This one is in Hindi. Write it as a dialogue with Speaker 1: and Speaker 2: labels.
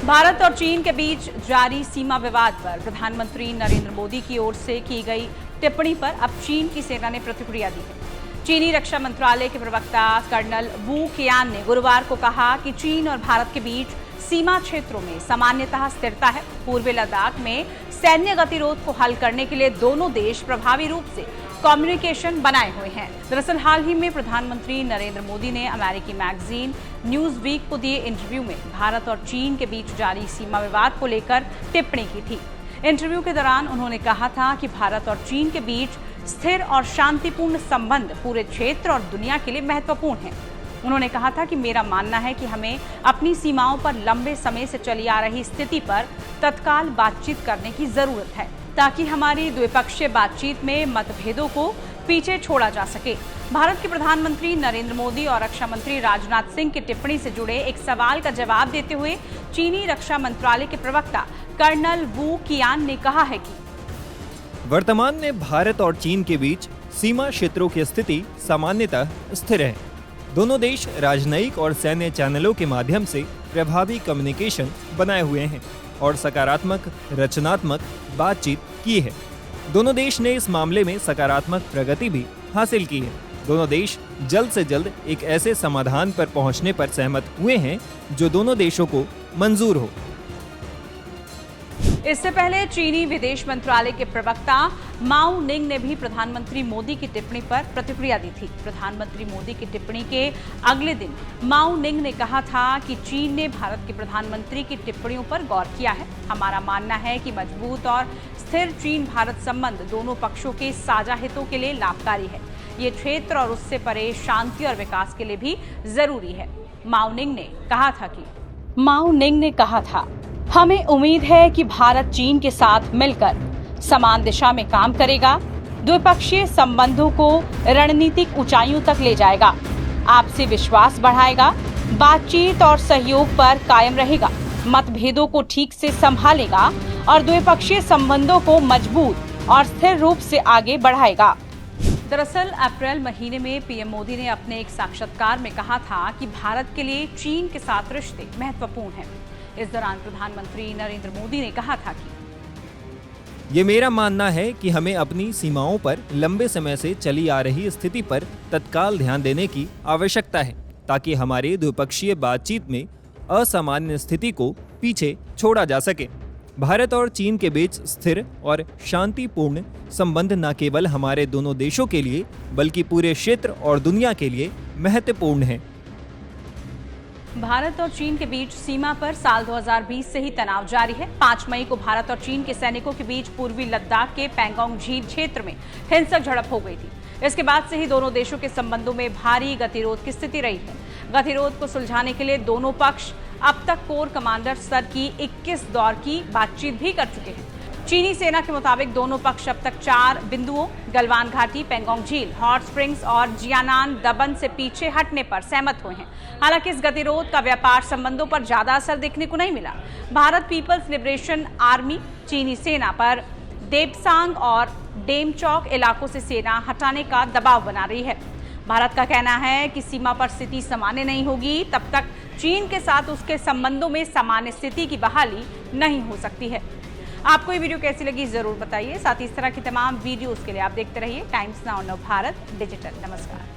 Speaker 1: भारत और चीन के बीच जारी सीमा विवाद पर प्रधानमंत्री नरेंद्र मोदी की ओर से की गई टिप्पणी पर अब चीन की सेना ने प्रतिक्रिया दी है। चीनी रक्षा मंत्रालय के प्रवक्ता कर्नल वू कियान ने गुरुवार को कहा कि चीन और भारत के बीच सीमा क्षेत्रों में सामान्यतः स्थिरता है। पूर्वी लद्दाख में सैन्य गतिरोध को हल करने के लिए दोनों देश प्रभावी रूप से कम्युनिकेशन बनाए हुए हैं। दरअसल हाल ही में प्रधानमंत्री नरेंद्र मोदी ने अमेरिकी मैगजीन न्यूज वीक को दिए इंटरव्यू में भारत और चीन के बीच जारी सीमा विवाद को लेकर टिप्पणी की थी। इंटरव्यू के दौरान उन्होंने कहा था कि भारत और चीन के बीच स्थिर और शांतिपूर्ण संबंध पूरे क्षेत्र और दुनिया के लिए महत्वपूर्ण हैं। उन्होंने कहा था कि मेरा मानना है कि हमें अपनी सीमाओं पर लंबे समय से चली आ रही स्थिति पर तत्काल बातचीत करने की जरूरत है, ताकि हमारी द्विपक्षीय बातचीत में मतभेदों को पीछे छोड़ा जा सके। भारत के प्रधानमंत्री नरेंद्र मोदी और रक्षा मंत्री राजनाथ सिंह की टिप्पणी से जुड़े एक सवाल का जवाब देते हुए चीनी रक्षा मंत्रालय के प्रवक्ता कर्नल वू कियान ने कहा है कि
Speaker 2: वर्तमान में भारत और चीन के बीच सीमा क्षेत्रों की स्थिति सामान्यतः स्थिर है। दोनों देश राजनयिक और सैन्य चैनलों के माध्यम से प्रभावी कम्युनिकेशन बनाए हुए हैं और सकारात्मक रचनात्मक बातचीत की है। दोनों देश ने इस मामले में सकारात्मक प्रगति भी हासिल की है। दोनों देश जल्द से जल्द एक ऐसे समाधान पर पहुंचने पर सहमत हुए हैं जो दोनों देशों को मंजूर हो।
Speaker 1: इससे पहले चीनी विदेश मंत्रालय के प्रवक्ता माओ निंग ने भी प्रधानमंत्री मोदी की टिप्पणी पर प्रतिक्रिया दी थी। प्रधानमंत्री मोदी की टिप्पणी के अगले दिन माओ निंग ने कहा था कि चीन ने भारत के प्रधानमंत्री की टिप्पणियों पर गौर किया है। हमारा मानना है कि मजबूत और स्थिर चीन भारत संबंध दोनों पक्षों के साझा हितों के लिए लाभकारी है। ये क्षेत्र और उससे परे शांति और विकास के लिए भी जरूरी है। माओ निंग ने कहा था, हमें उम्मीद है कि भारत चीन के साथ मिलकर समान दिशा में काम करेगा, द्विपक्षीय संबंधों को रणनीतिक ऊंचाइयों तक ले जाएगा, आपसी विश्वास बढ़ाएगा, बातचीत और सहयोग पर कायम रहेगा, मतभेदों को ठीक से संभालेगा और द्विपक्षीय संबंधों को मजबूत और स्थिर रूप से आगे बढ़ाएगा। दरअसल अप्रैल महीने में पीएम मोदी ने अपने एक साक्षात्कार में कहा था कि भारत के लिए चीन के साथ रिश्ते महत्वपूर्ण हैं। इस दौरान प्रधानमंत्री नरेंद्र मोदी ने कहा था कि
Speaker 2: ये मेरा मानना है कि हमें अपनी सीमाओं पर लंबे समय से चली आ रही स्थिति पर तत्काल ध्यान देने की आवश्यकता है, ताकि हमारी द्विपक्षीय बातचीत में असामान्य स्थिति को पीछे छोड़ा जा सके। भारत और चीन के बीच स्थिर और शांतिपूर्ण संबंध न केवल हमारे दोनों देशों के लिए बल्कि पूरे क्षेत्र और दुनिया के लिए महत्वपूर्ण है।
Speaker 1: भारत और चीन के बीच सीमा पर साल 2020 से ही तनाव जारी है। 5 मई को भारत और चीन के सैनिकों के बीच पूर्वी लद्दाख के पैंगोंग झील क्षेत्र में हिंसक झड़प हो गई थी। इसके बाद से ही दोनों देशों के संबंधों में भारी गतिरोध की स्थिति रही है। गतिरोध को सुलझाने के लिए दोनों पक्ष अब तक कोर कमांडर स्तर की 21 दौर की बातचीत भी कर चुके हैं। चीनी सेना के मुताबिक दोनों पक्ष अब तक 4 बिंदुओं गलवान घाटी, पैंगोंग झील, हॉट स्प्रिंग्स और जियानान दबन से पीछे हटने पर सहमत हुए हैं। हालांकि इस गतिरोध का व्यापार संबंधों पर ज्यादा असर देखने को नहीं मिला। भारत पीपल्स लिबरेशन आर्मी चीनी सेना पर देपसांग और डेमचौक इलाकों से सेना हटाने का दबाव बना रही है। भारत का कहना है कि सीमा पर स्थिति सामान्य नहीं होगी तब तक चीन के साथ उसके संबंधों में सामान्य स्थिति की बहाली नहीं हो सकती है। आपको ये वीडियो कैसी लगी जरूर बताइए। साथ ही इस तरह की तमाम वीडियोस के लिए आप देखते रहिए टाइम्स नाउ भारत डिजिटल। नमस्कार।